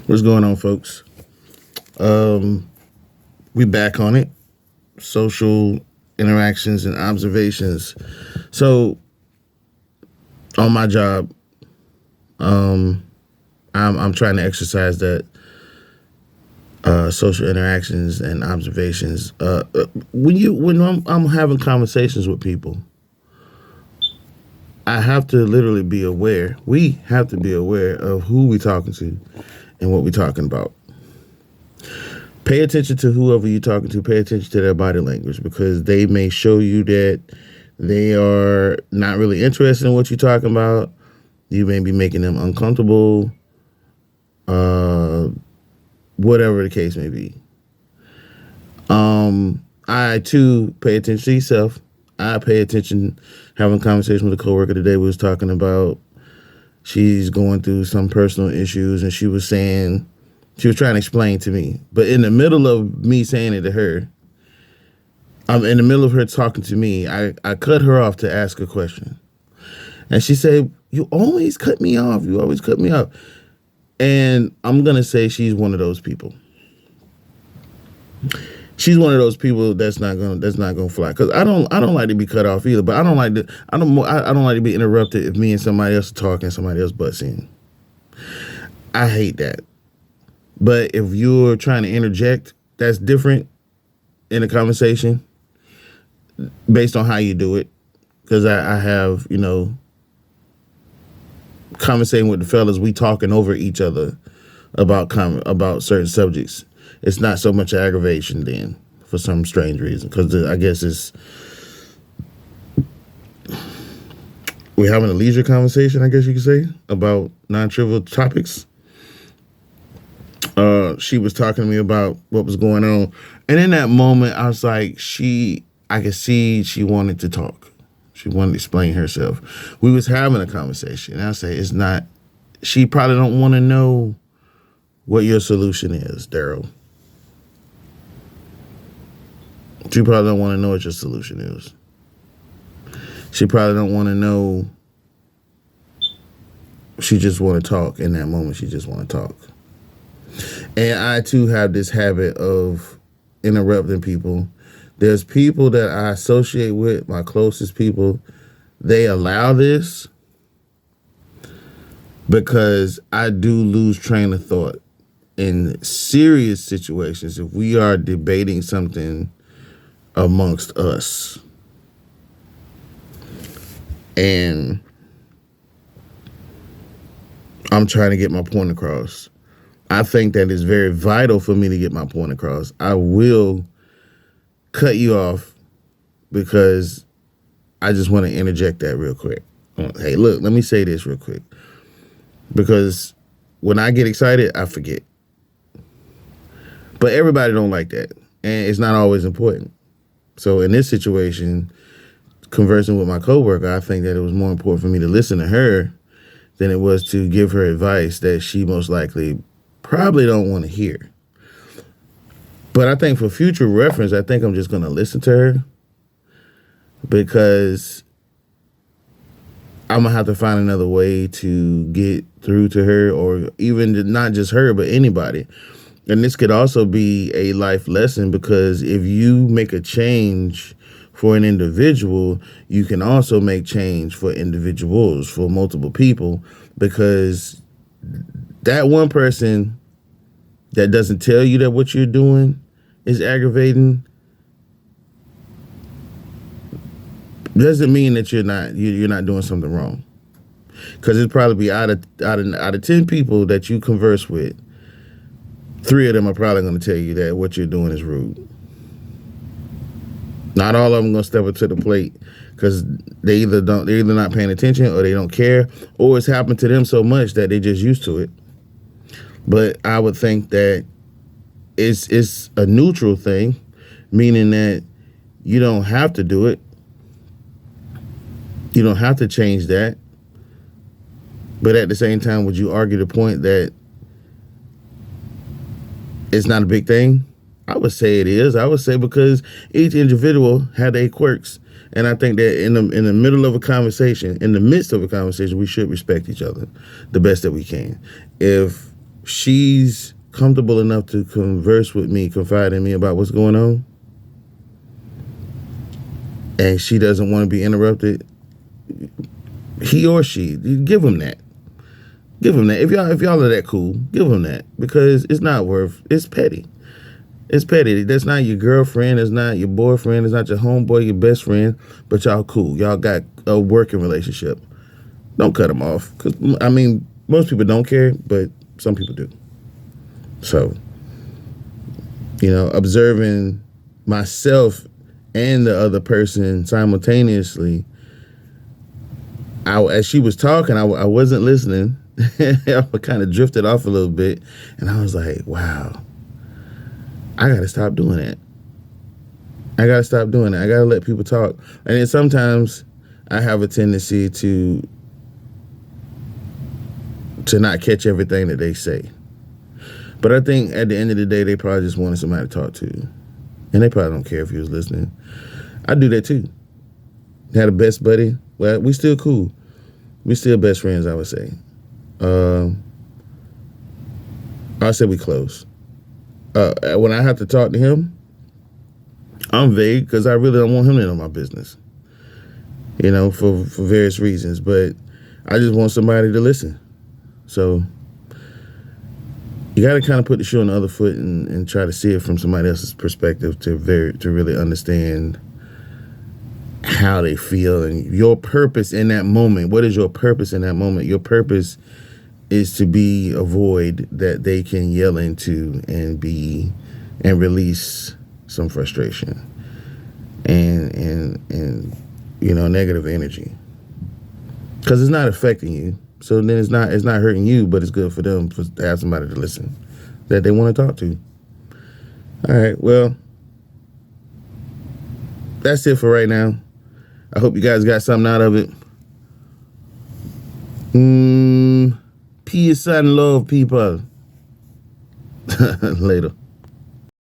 What's going on, folks? We back on it. Social interactions and observations. So, on my job, I'm trying to exercise that social interactions and observations. When I'm having conversations with people, I have to literally be aware. We have to be aware of who we're talking to and what we're talking about. Pay attention to whoever you're talking to. Pay attention to their body language because they may show you that they are not really interested in what you're talking about. You may be making them uncomfortable, whatever the case may be. I too pay attention to yourself. I pay attention. Having a conversation with a coworker today, we was talking about she's going through some personal issues, and she was trying to explain to me. But in the middle of me saying it to her, I'm in the middle of her talking to me. I cut her off to ask a question. And she said, "You always cut me off. You always cut me off." And I'm going to say she's one of those people. She's one of those people that's not gonna fly. Cause I don't like to be cut off either. But I don't like to be interrupted if me and somebody else are talking and somebody else butts in. I hate that. But if you're trying to interject, that's different in a conversation based on how you do it. Because I have, conversating with the fellas, we talking over each other about certain subjects. It's not so much aggravation then for some strange reason. Because I guess we're having a leisure conversation, I guess you could say, about non-trivial topics. She was talking to me about what was going on. And in that moment, I was like, I could see she wanted to talk. She wanted to explain herself. We was having a conversation. And I say, she probably don't want to know what your solution is, Daryl. She probably don't want to know what your solution is. She probably don't want to know. She just want to talk in that moment. She just want to talk. And I, too, have this habit of interrupting people. There's people that I associate with, my closest people. They allow this because I do lose train of thought in serious situations. If we are debating something amongst us, and I'm trying to get my point across, I think that it's very vital for me to get my point across. I will cut you off because I just want to interject that real quick. Hey, look, let me say this real quick. Because when I get excited, I forget. But everybody don't like that. And it's not always important. So in this situation, conversing with my coworker, I think that it was more important for me to listen to her than it was to give her advice that she most likely probably don't want to hear. But I think for future reference, I think I'm just going to listen to her because I'm going to have to find another way to get through to her, or even not just her, but anybody. And this could also be a life lesson because if you make a change for an individual, you can also make change for individuals, for multiple people, because that one person that doesn't tell you that what you're doing is aggravating doesn't mean that you're not doing something wrong. Because it'd probably be out of 10 people that you converse with, 3 of them are probably going to tell you that what you're doing is rude. Not all of them going to step up to the plate because they're either not paying attention, or they don't care, or it's happened to them so much that they're just used to it. But I would think that it's a neutral thing, meaning that you don't have to do it. You don't have to change that. But at the same time, would you argue the point that it's not a big thing? I would say it is. I would say because each individual had their quirks. And I think that in the middle of a conversation, in the midst of a conversation, we should respect each other the best that we can. If she's comfortable enough to converse with me, confide in me about what's going on, and she doesn't want to be interrupted, he or she, give him that. Give him that. If y'all are that cool, give him that, because it's not worth. It's petty. It's petty. That's not your girlfriend. It's not your boyfriend. It's not your homeboy, your best friend. But y'all cool. Y'all got a working relationship. Don't cut them off. Cause I mean, most people don't care, but some people do. So, observing myself and the other person simultaneously, as she was talking, I wasn't listening. I kind of drifted off a little bit, and I was like, wow, I got to stop doing that. I got to let people talk. And then sometimes I have a tendency to not catch everything that they say. But I think at the end of the day, they probably just wanted somebody to talk to. And they probably don't care if you was listening. I do that too. Had a best buddy. Well, we still cool. We still best friends, I would say. I say we close. When I have to talk to him, I'm vague because I really don't want him to know my business. For various reasons. But I just want somebody to listen. So you got to kind of put the shoe on the other foot and try to see it from somebody else's perspective to really understand how they feel and your purpose in that moment. What is your purpose in that moment? Your purpose is to be a void that they can yell into and release some frustration and negative energy, because it's not affecting you. So then it's not hurting you, but it's good for them to have somebody to listen that they want to talk to. All right, well, that's it for right now. I hope you guys got something out of it. Peace and love, people. Later.